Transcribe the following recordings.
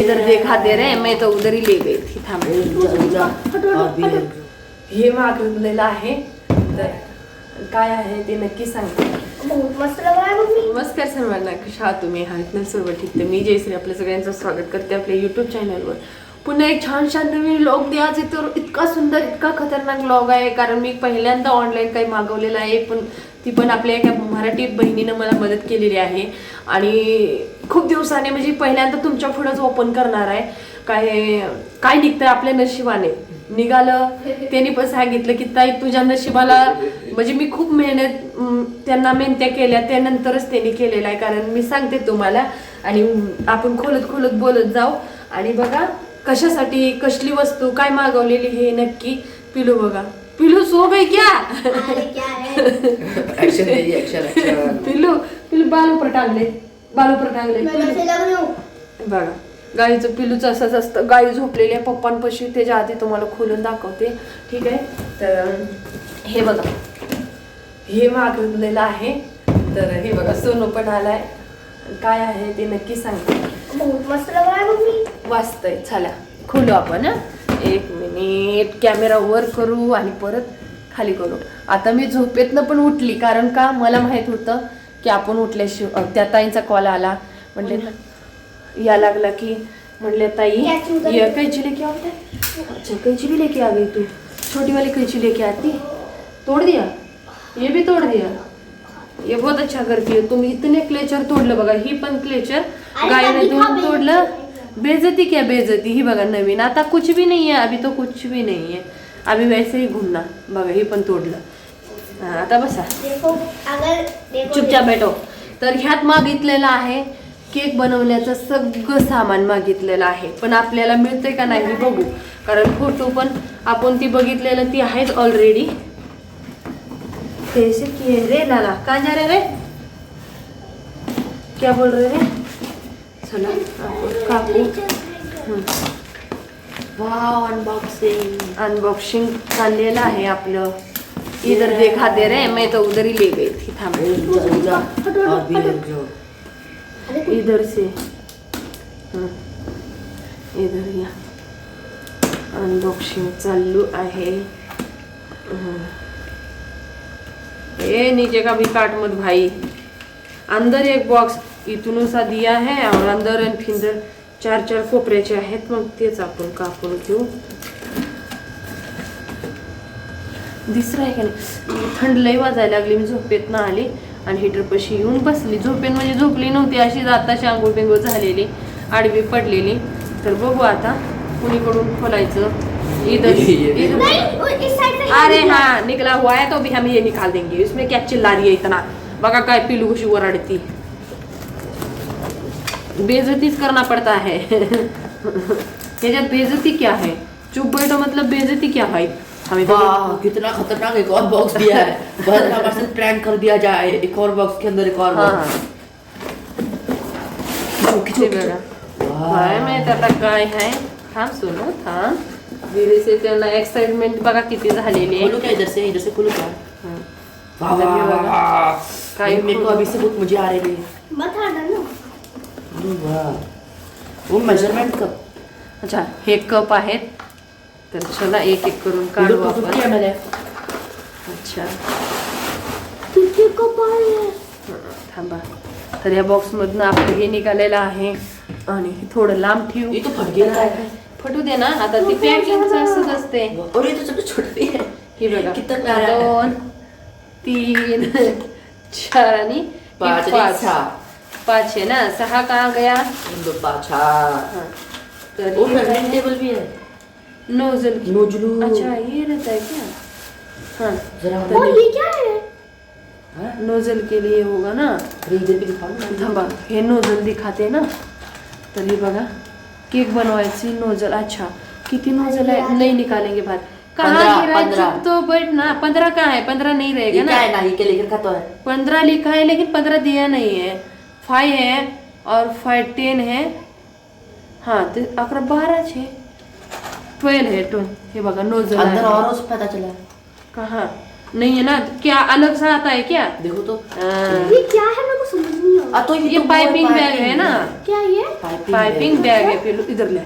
इधर देखा दे रहे मैं तो उधर ही ले गई थी थांब हे मागवलेलं आहे तर काय आहे ते नक्की सांगते नमस्कार सर्वांना कशा आहात तुम्ही आहात ना सर्व ठीक तर मी जयश्री आपल्या सगळ्यांचं स्वागत करते आपल्या यूट्यूब चॅनलवर पुन्हा एक छान नवीन व्लॉग द्यायचे तर इतका सुंदर इतका खतरनाक व्लॉग आहे कारण मी पहिल्यांदा ऑनलाईन काही मागवलेलं आहे पण ती पण आपल्या एका मराठी बहिणीनं मला मदत केलेली आहे आणि खूप दिवसाने म्हणजे पहिल्यांदा तुमच्या पुढेच ओपन करणार आहे काय निघतंय आपल्या नशिबाने निघालं त्यांनी पण सांगितलं की ताई तुझ्या नशिबाला म्हणजे मी खूप मेहनत त्यांना मेहनत्या केल्या त्यानंतरच त्यांनी केलेलं आहे कारण मी सांगते तुम्हाला आणि आपण खोलत बोलत जाऊ आणि बघा कशासाठी कसली वस्तू काय मागवलेली हे नक्की पिलू बघा पिलू सो गई क्या पिलू बाल ऊपर टांगले बघा गाईचं पिलूचं असंच असतं गाई झोपलेली आहे पप्पांपाशी त्याच्या आधी तुम्हाला खोलून दाखवते ठीक आहे तर हे बघा हे मागवलेलं आहे तर हे बघा सोनू पण आलाय काय आहे ते नक्की सांगते वाचतंय चला खोलू आपण एक मिनिट कॅमेरा वर करू आणि परत खाली करू आता मी झोपेतनं पण उठली कारण का मला माहित होतं की आपण उठल्याशिवाय त्या ताईंचा कॉल आला म्हणले या लागला की म्हणले ताई ये कैची लेके आओ अच्छा कैची भी लेके आ गई तू छोटी वाली कैची लेके आती तोड़ दिया ये भी तोड़ दिया ये बहुत अच्छा करती है तुम इतने क्लेचर तोडलं बघा ही पण क्लेचर गायने दोन तोडलं बेइज्जती क्या बेइज्जती ही बघा नवीन आता कुछ भी नहीं है अभी तो कुछ भी नहीं है अभी वैसे ही घूमना बघा ही पण तोडलं आता बसा चुपचाप बैठो तर ह्यात मागितलेलं आहे केक बनवण्याचं सगळं सामान मागितलेलं आहे पण आपल्याला मिळतंय का नाही बघू कारण फोटो पण आपण ती बघितलेलं ती आहेत ऑलरेडी कैसे किए रे लाला कहाँ जा रहे रे क्या बोल रहे रे चला काकू वाव अनबॉक्सिंग चाललेलं आहे आपलं इधर देखा दे रहे मैं तो उधर ही ले गई थी थांब इधर से इधर या अनबॉक्सिंग चालू है ये नीचे का भी काट मत भाई अंदर एक बॉक्स इथून सा दिया है और अंदर आणि फिंदर चार कोपऱ्याचे आहेत मग तेच आपण कापून घेऊ दिसरा आहे का नाही थंड लय वाजायला लागली मी झोपेत ना आली आणि हीटर पशी येऊन बसली झोपेन म्हणजे झोपली नव्हती अशी आताशी आंघोळ बिंगोळ झालेली आडवी पडलेली तर बघू आता कुणीकडून खोलायचं इधर अरे हाँ निकला हुआ है तो अभी हम ये निकाल देंगे इसमें क्या चिल्ला रही है इतना बघा काय पिलू कशी ओरडती बेइज्जतीच करना पड़ता है ये बेइज्जती क्या है चुप बैठो मतलब बेइज्जती क्या है हमें कितना खतरनाक एक और बॉक्स दिया है बस हमारे साथ प्रैंक कर दिया जाए एक और बॉक्स के अंदर एक और बॉक्स काय माहित आता काय है थांब सुनो थांब धीरे से त्यांना एक्साइटमेंट बघा किती झालेली आहे खोलो क्या इधर से खोलो क्या काय मेरे को अभी से बहुत मजे आ रहे हैं मत हटा ना वो मेजरमेंट कप अच्छा हे कप आहेत तर चला एक एक करून काढू आपण अच्छा किती कप आहे थांबा तर या बॉक्स मधनं आपलं हे निघालेलं आहे आणि थोडं लांब ठेवू ये तो फट गया है फटू दे ना आता ती पॅकिंगचं असंच असते और ये तो सब छोटी है ही बघा कितना प्यारा है 2 3 4 आणि 5 पाच है ना 6 कहाँ गया 2 5 तर वो टर्निंग टेबल भी है नोजल नोजलू अच्छा ये रहता है क्या हाँ जरा और ये क्या है नोजल के लिए होगा ना इधर भी दिखाओ ना थांबा हे नोजल दिखाते ना तर हे बघा केक बनवायची नोजल अच्छा किती नोजल है नहीं निकालेंगे बाहर कहाँ गिरा तो बैठ ना 15 कहाँ है 15 नहीं रहेगा ना है ना ये क्या लेकर खाता है 15 लिखा है लेकिन 15 दिया नहीं है 5 है और 5 10 है हाँ तो 11 12 है 12 है 12 हे बघा नोजल अंदर और उस पता चला कहाँ नहीं है ना क्या अलग सा आता है क्या देखो तो ये क्या है मेरे को समझ नहीं आ तो ये पाइपिंग बैग है ना, क्या ये? पाइपिंग बैग है फिर इधर ले.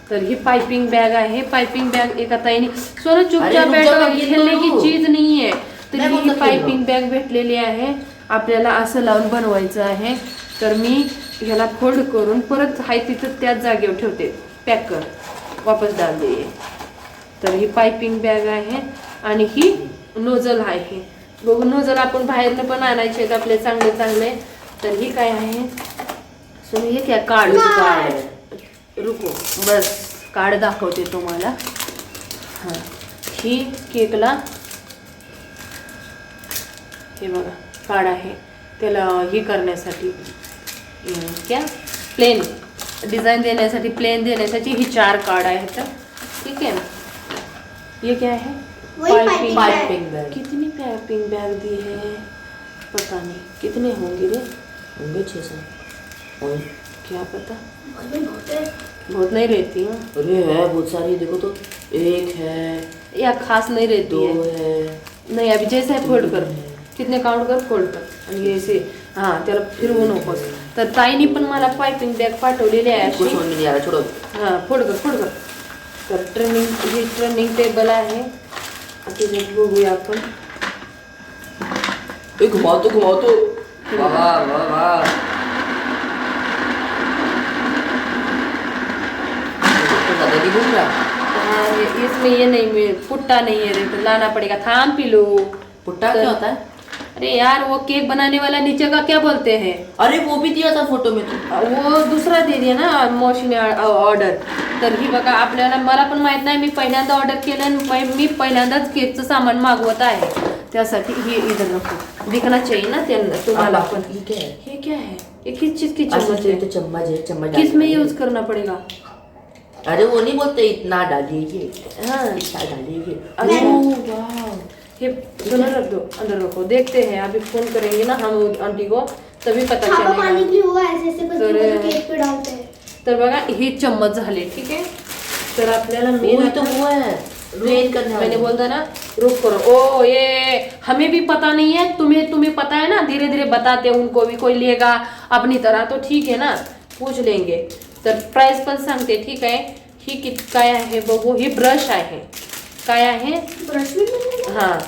तर ही पाइपिंग बैग आहे. पाइपिंग बैग एका ताईने सोनं चुपचाप अरे रुक जा, बैठो, मैं खेळणे की बोलू. चीज नाहीये. तर मैं ही बोलतो पाइपिंग बॅग भेटलेली आहे आपल्याला. असं लावून बनवायचं आहे. तर मी ह्याला फोल्ड करून परत हाय तिथं त्याच जागेवर ठेवते. पॅक कर, वापस डाल दे. तर ही पाइपिंग बॅग आहे आणि ही नोझल आहे. बघू नोझल आपण बाहेरनं पण आणायचे आहेत आपले चांगले चांगले. तर ही काय आहे सो हे क्या कार्ड रुको बस कार्ड दाखवते तुम्हाला. हां ही केकला हे बघा कार्ड आहे त्याला ही करण्यासाठी क्या प्लेन डिज़ाइन देण्यासाठी प्लेन देण्यासाठी ही 4 कार्ड आहेत. ठीक है. ये क्या है वही पाइपिंग पाइपिंग बैग कितनी पाइपिंग बैग दी है पता नहीं कितने होंगे रे. होंगे 600 और क्या पता बहुत है। बहुत नहीं रहती हैं अरे है बहुत सारी, देखो तो एक है, या खास नहीं रहती 2 है. है. नाही अभी जैसे आहे फोल्ड कर कितने काउंट कर फोल्ड कर आणि ऐसे हां त्याला फिरवू नकोस. तर ताईनी पण मला पाइपिंग बॅग पाठवलेली आहे कुछ अशी. समझ में नहीं आ रहा, छोड़ो. हां फोल्ड कर. तर ट्रेनिंग टेबल आहे. आता जे बघूया आपण. घुमाओ तो वाह वाह वाह. तो ज्यादा नहीं घूम रहा. हाँ इसमें ये नहीं पुट्टा नहीं है रे तो लाना पड़ेगा. थाम पी लो. पुट्टा क्या होता है? अरे यार वो केक बनाने वाला नीचे का क्या बोलते हैं अरे वो भी दिया था फोटो में तो. वो दुसरा दे दिया ना मौशीने ऑर्डर. तर ही बघा आपल्याला मला पण माहित नाही. मी पहिल्यांदा ऑर्डर केलं आणि मी पहिल्यांदाच केकचं सामान मागवत आहे. त्यासाठी हे इधर रखो दिखना चाहिए ना त्यांना तुम्हाला पण. ये क्या है? ये क्या है ये किस चीज की अच्छा, चम्मच ये है तो चम्मच है, चम्मच किस में डालना है. यूज करना पड़ेगा. अरे वो नहीं बोलते इतना डालिए ये, हाँ इतना डालिए ये. अच्छा. ओह, वाह. ये दोनों रख दो अंदर रखो. देखते हैं अभी फोन करेंगे ना हम आंटी को तभी पता छापा पानी चलेगा. की हुआ ऐसे ऐसे बस तर- वो केक पे डालते हैं। तर बघा ही चम्मच झाले. ठीक है. तर आपल्याला मेन वही तो वो है प्लेन करने मैंने वाला. बोलता ना रुक करो. ओ ये हमें भी पता नहीं है तुम्हें पता है ना. धीरे धीरे बताते उनको भी कोई लेगा अपनी तरह तो ठीक है ना पूछ लेंगे. तर प्राइस पण सांगते. ठीक आहे. ही काय आहे बघू. ही ब्रश आहे. काय आहे ब्रश भी मिलेगा? हाँ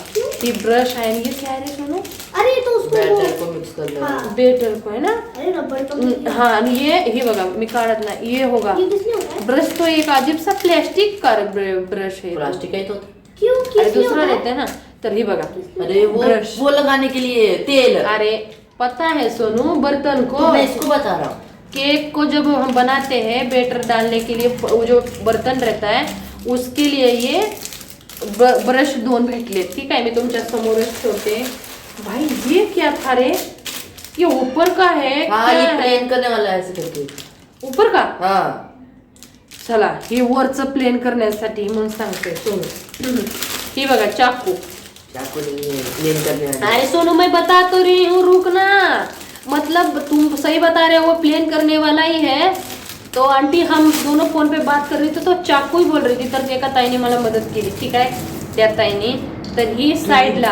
ये ब्रश है. ये क्या है रे सोनू. अरे ये तो उसको बैटर को मिक्स कर लेना. हाँ। बेटर को है ना. अरे रबड़ तो मिल गया। हाँ आणि हे बघा मी काढत नाही. ये होगा ये किसने होता है? ब्रश तो एक अजीब सा प्लास्टिक का ब्रश है. प्लास्टिक का ही तो. क्यों अरे किसने दूसरा होता रहता है ना. तर ही बघा अरे वो ब्रश. वो लगाने के लिए तेल. अरे पता है सोनू बर्तन को तो मैं इसको बता रहा हूँ. केक को जब हम बनाते हैं बेटर डालने के लिए वो जो बर्तन रहता है उसके लिए ये ब्रश 2 भेटले. ठीक आहे मी तुमच्या समोरच ठेवते. भाई ये क्या था रे. ये ऊपर का है हाँ क्या ये है? प्लेन करने वाला है ऐसे करके. ऊपर का. हाँ चला हे वरचं प्लेन करण्यासाठी म्हणून सांगते सोनू. ही बघा चाकू. चाकू नहीं है, प्लेन करने वाला. अरे सोनू मैं बता तो रही हूँ रुक ना. मतलब तुम सही बता रहे हो वो प्लेन करने वाला ही है. तो आंटी हम दोनों फोन पे बात कर रही थी तो चाकू ही बोल रही थी. तर एका ताईने मला मदत केली. ठीक आहे त्या ताईने. तर ही साईडला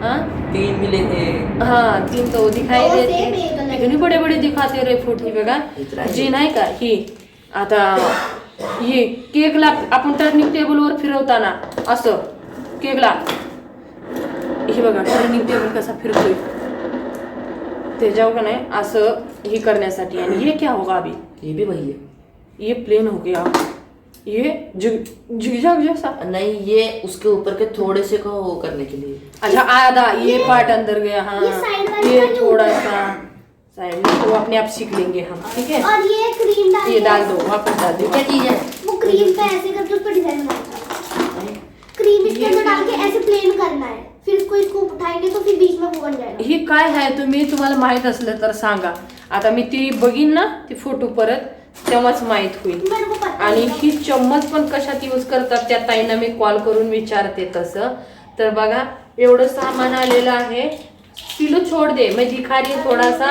हाँ 3 मिले थे. हाँ 3 तो दिखाई दो देते सेम, एक अलग. कितने बड़े बड़े दिखाते रे फूट. ही बघा इतना ही. जी नाही का ही आता हे केकला आपण टर्निंग टेबलवर फिरवताना असं केकला हे बघा टर्निंग टेबल कसा फिरतोय त्याच्यावर का नाही असं हे करण्यासाठी. आणि ये क्या होगा अभी. ये भी वही है. ये प्लेन हो गया. ये झिगझैग जैसा. नहीं ये उसके ऊपर के थोड़े से को वो करने के लिए. अच्छा आधा ये पार्ट अंदर गया. हाँ ये side वाला ये जो थोड़ा ऊपर सा साइड में वो अपने आप सीख लेंगे हम. ठीक है और ये क्रीम डाल ये डाल दो वापस डाल ये दो. क्या चीज है? वो क्रीम पे ऐसे करके उस पर डिजाइन बनाना है। क्रीम इसके अंदर डाल के ऐसे प्लेन करना है। फिर इसको उठाएंगे तो फिर बीच में वो बन जाएगा। ही काय आहे तुम्हाला माहित असलं तर सांगा. आता मी ती बघीन ना ती फोटो परत तेव्हाच माहित होईल. मेरे को पता आणि नहीं। ही चम्मच पण कशात यूज करतात त्या ताईंना मी कॉल करून विचारते तसं. तर बघा एवढं सामान आलेलं आहे. पिलू छोड़ दे मैं दिखा रही हूँ थोड़ा सा.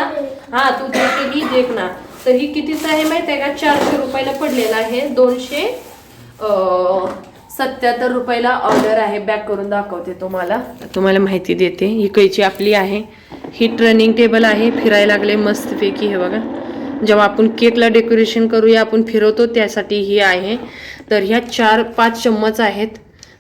हाँ तू देखेगी देखना. तर ही कितीचं आहे माहिती आहे का 400 रुपयाला पडलेला आहे. 277 रुपयाला ऑर्डर आहे. बॅक करून दाखवते तुम्हाला माहिती देते. ही कैची आपली आहे ही ट्रेनिंग टेबल आहे, फिरायला लागले मस्तपैकी. हे बघा, जेव्हा आपण केकला डेकोरेशन करूया आपण फिरवतो त्यासाठी ही आहे. तर ह्या 4-5 चम्मच आहेत.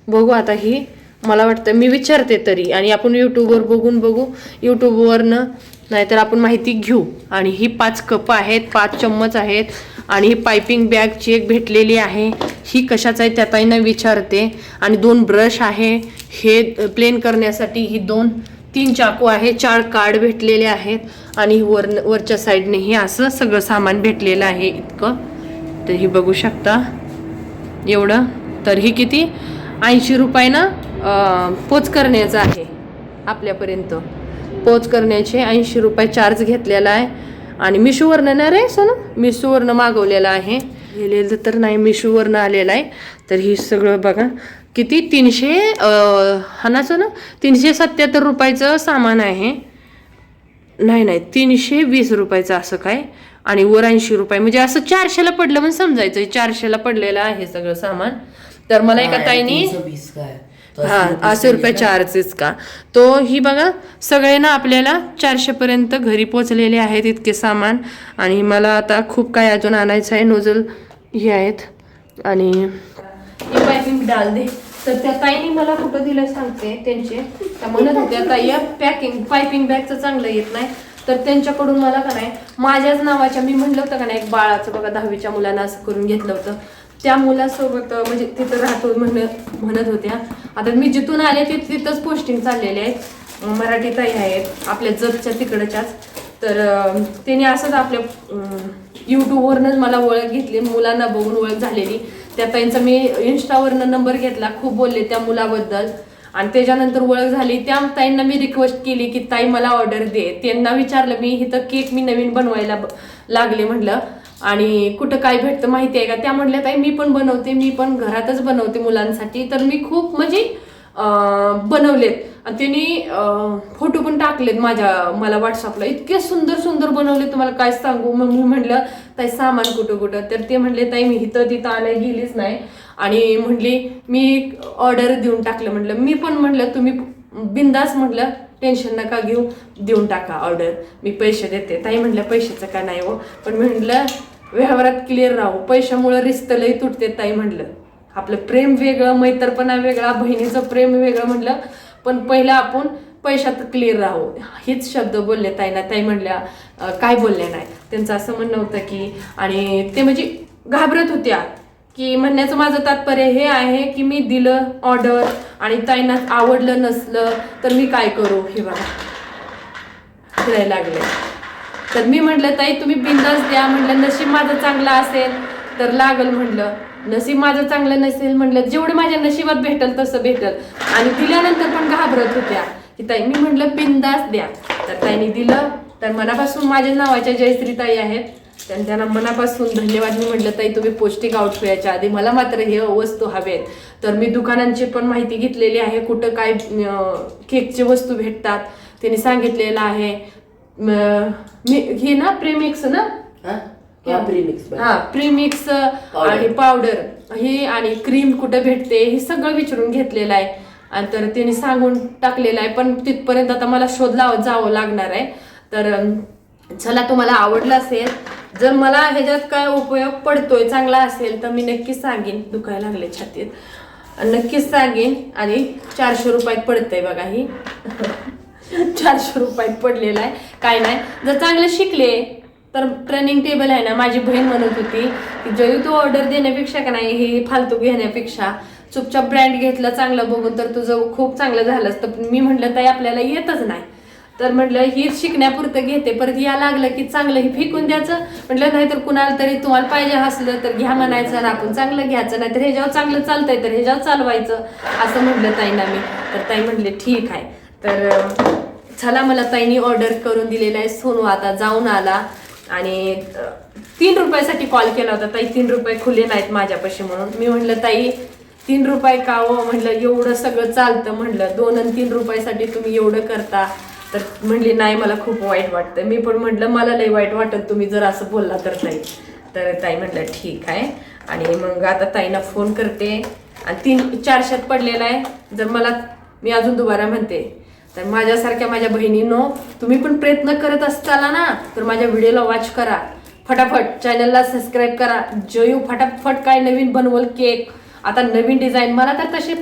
बघू आता ही मला वाटतं मी विचारते तरी, आणि आपण यूट्यूबवर बघू यूट्यूबवरनं, नाहीतर आपण माहिती घेऊ. आणि ही 5 कप आहेत, 5 चम्मच आहेत. आणि ही पायपिंग बॅगची एक भेटलेली आहे, ही कशाचं आहे त्या ताईंना विचारते. आणि 2 ब्रश आहे हे प्लेन करण्यासाठी. ही 2-3 चाकू आहे, 4 कार्ड भेटलेले आहेत. आणि वरच्या साईडने हे असं सगळं सामान भेटलेलं आहे इतकं. तर ही बघू शकता एवढं. तर ही किती 80 रुपयानं पोच करण्याचं आहे. आपल्यापर्यंत पोच करण्याचे 80 रुपये चार्ज घेतलेला आहे. आणि मिशोवरनं ना रे सोनं, मिशोवरनं मागवलेलं आहे. गेलेलं तर नाही, मिशोवरनं आलेलं आहे. तर ही सगळं बघा किती 300 हानाचं ना 377 रुपयाचं सामान आहे. नाही 320 रुपयाचं असं काय. आणि वर 80 रुपये, म्हणजे असं 400ला पडलं पण समजायचं. 400ला पडलेलं आहे सगळं सामान. तर मला एका ताईने 320 काय हा 80 रुपये चार्जेस का. तो ही बघा सगळे ना आपल्याला 400 पर्यंत घरी पोचलेले आहेत इतके सामान. आणि मला आता खूप काय अजून आणायचं आहे. नोझल हे आहेत. आणि ही पायपिंग डाल दे. तर त्या ताईने मला कुठं दिलं सांगते त्यांचे. त्या म्हणत होत्या ताई पायपिंग बॅगचं चांगलं येत नाही, तर त्यांच्याकडून मला का नाही माझ्याच नावाच्या, मी म्हणलं होतं का नाही एक बाळाचं बघा 10वीच्या मुलांना असं करून घेतलं होतं, त्या मुलासोबत म्हणजे तिथं राहतो म्हणत होत्या. आता मी जिथून आले तिथंच पोस्टिंग चाललेले आहेत. मराठी ताई आहेत आपल्या जतच्या तिकडच्याच. तर त्यांनी असंच आपल्या यूट्यूबवरनंच मला ओळख घेतली, मुलांना बघून ओळख झालेली. त्या ताईंचा मी इंस्टावरनं नंबर घेतला, खूप बोलले त्या मुलाबद्दल. आणि त्याच्यानंतर ओळख झाली. त्या ताईंना मी रिक्वेस्ट केली की ताई मला ऑर्डर दे. त्यांना विचारलं मी इथं केक मी नवीन बनवायला लागले म्हटलं, आणि कुठं काय भेटतं माहिती आहे का. त्या म्हटल्या ताई मी पण बनवते, मी पण घरातच बनवते मुलांसाठी. तर मी खूप म्हणजे बनवलेत. आणि त्यांनी फोटो पण टाकलेत मला व्हॉट्सअपला. इतके सुंदर बनवले तुम्हाला काय सांगू. मग मी म्हटलं ताई सामान कुठं. तर ते म्हणले ताई मी इथं तिथं आणाय गेलीच नाही. आणि म्हटली मी ऑर्डर देऊन टाकलं. म्हटलं मी पण म्हटलं तुम्ही बिंदास म्हटलं टेन्शन नका घेऊ, देऊन टाका ऑर्डर, मी पैसे देते. ताई म्हटलं पैशाचं का नाही हो, पण म्हटलं व्यवहारात क्लिअर राहू, पैशामुळे रिश्ते लई तुटते ताई. म्हटलं आपलं प्रेम वेगळं, मैत्रपणा वेगळा, बहिणीचं प्रेम वेगळं म्हटलं, पण पहिलं आपण पैशात क्लिअर राहू, हेच शब्द बोलले ताईंना. ताई म्हणल्या काय बोलल्या नाही, त्यांचं असं म्हणणं होतं की. आणि ते म्हणजे घाबरत होत्या की म्हणण्याचं माझं तात्पर्य हे आहे की मी दिलं ऑर्डर आणि ताईंना आवडलं नसलं तर मी काय करू. हे बघा फिरायला लागले. तर मी म्हटलं ताई तुम्ही बिंदास द्या. म्हटलं नशीब माझं चांगलं असेल तर लागल. म्हटलं नशीब माझं चांगलं नसेल म्हटलं जेवढं माझ्या नशिबात भेटल तसं भेटल. आणि दिल्यानंतर पण घाबरत होत्या की ताई. मी म्हटलं बिंदास द्या. तर ताईने दिलं. तर मनापासून माझ्या नावाच्या जयश्री ताई आहेत, त्यांना मनापासून धन्यवाद. मी म्हटलं ताई तुम्ही पौष्टिक आउट व्हायच्या आधी मला मात्र हे वस्तू हवेत. तर मी दुकानांची पण माहिती घेतलेली आहे, कुठं काय केकचे वस्तू भेटतात त्यांनी सांगितलेलं आहे. हे ना प्रीमिक्स ना, प्रीमिक्स आणि पावडर हे आणि क्रीम कुठं भेटते हे सगळं विचारून घेतलेलं आहे. आणि तर त्यांनी सांगून टाकलेलं आहे, पण तिथपर्यंत आता मला शोध लावत जावं लागणार आहे. तर चला तुम्हाला आवडलं असेल, जर मला ह्याच्यात काय उपयोग पडतोय चांगला असेल तर मी नक्कीच सांगेन. दुखायला लागले छातीत, नक्कीच सांगेन. आणि 400 रुपयात पडतंय बघा. ही 400 रुपयात पडलेला आहे, काय नाही. जर चांगलं शिकले तर ट्रेनिंग टेबल आहे ना. माझी बहीण म्हणत होती की जरी तू ऑर्डर देण्यापेक्षा का नाही हे फालतू घेण्यापेक्षा चुपचाप ब्रँड घेतलं चांगलं बघून तर तुझं खूप चांगलं झालं असतं. पण मी म्हटलं ताई आपल्याला येतच नाही, तर म्हटलं ही शिकण्यापुरतं घेते, परत या लागलं की चांगलं हे फेकून द्यायचं. म्हटलं नाही तर कुणाला तरी तुम्हाला पाहिजे असलं तर घ्या म्हणायचं, ना आपण चांगलं घ्यायचं, नाही तर ह्याच्यावर चांगलं चालतंय तर ह्याच्यावर चालवायचं असं म्हटलं ताईंना मी. तर ताई म्हटले ठीक आहे. तर चला मला ताईंनी ऑर्डर करून दिलेलं आहे. सोनू आता जाऊन आला आणि 3 रुपयासाठी कॉल केला होता. ताई 3 रुपये खुले नाहीत माझ्यापाशी म्हणून. मी म्हटलं ताई 3 रुपये का हो, म्हटलं एवढं सगळं चालतं, म्हटलं 2 आणि 3 रुपयासाठी तुम्ही एवढं करता. तर म्हणली नाही मला खूप वाईट वाटतं. मी पण म्हटलं मला लई वाईट वाटत तुम्ही जर असं बोलला तर ताई. तर ताई म्हटलं ठीक आहे. आणि मग आता ताईंना फोन करते. आणि 400 पडलेला आहे. जर मला, मी अजून दुबारा म्हणते, तर माझ्यासारख्या माझ्या बहिणींनो, तुम्ही पण प्रयत्न करत असताना ना तर माझ्या व्हिडिओला वॉच करा, फटाफट चॅनलला सबस्क्राईब करा. जयू फटाफट काय नवीन बनवल केक, आता नवीन डिझाईन. मला तर तसे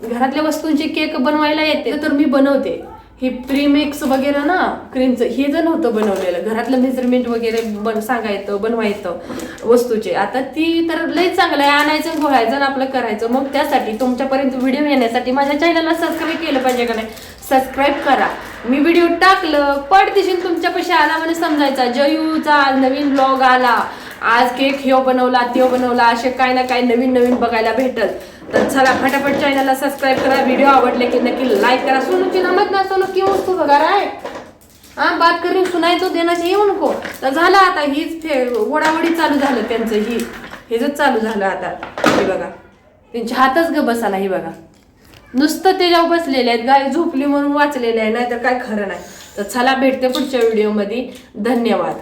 घरातल्या वस्तूंचे केक बनवायला येते तर मी बनवते. हे प्रीमिक्स वगैरे ना क्रीमचं हे जर नव्हतं बनवलेलं, घरातलं मेजरमेंट वगैरे सांगायचं बनवायचं वस्तूचे. आता ती तर लई चांगलं आहे, आणायचं घोळायचं आणि आपलं करायचं. मग त्यासाठी तुमच्यापर्यंत व्हिडिओ येण्यासाठी माझ्या चॅनलला सबस्क्राईब केलं पाहिजे का नाही? सबस्क्राईब करा. मी व्हिडिओ टाकलं पडदिशीन तुमच्यापाशी आला म्हणजे समजायचा जयूचा नवीन ब्लॉग आला, आज केक ह्यो बनवला त्यो बनवला, असे काय ना काय नवीन नवीन बघायला भेटल. तर चला फटाफट चॅनलला सबस्क्राईब करा. व्हिडिओ आवडले की नक्की लाईक करा. सोनूची नामत ना सोनू क्यों उसको भगा रहा है? हाँ बात करी सुनाई तो देना चाहिए उनको. तर झालं आता हीच वडावडी चालू झालं त्यांचं, हेच चालू झालं आता. हे बघा त्यांचे हातच ग बसाला. हे बघा नुसतं त्याच्यावर बसलेले आहेत, गाय झोपली म्हणून वाचलेले आहे, नाहीतर काय खरं नाही. तर चला भेटते पुढच्या व्हिडिओमध्ये. धन्यवाद.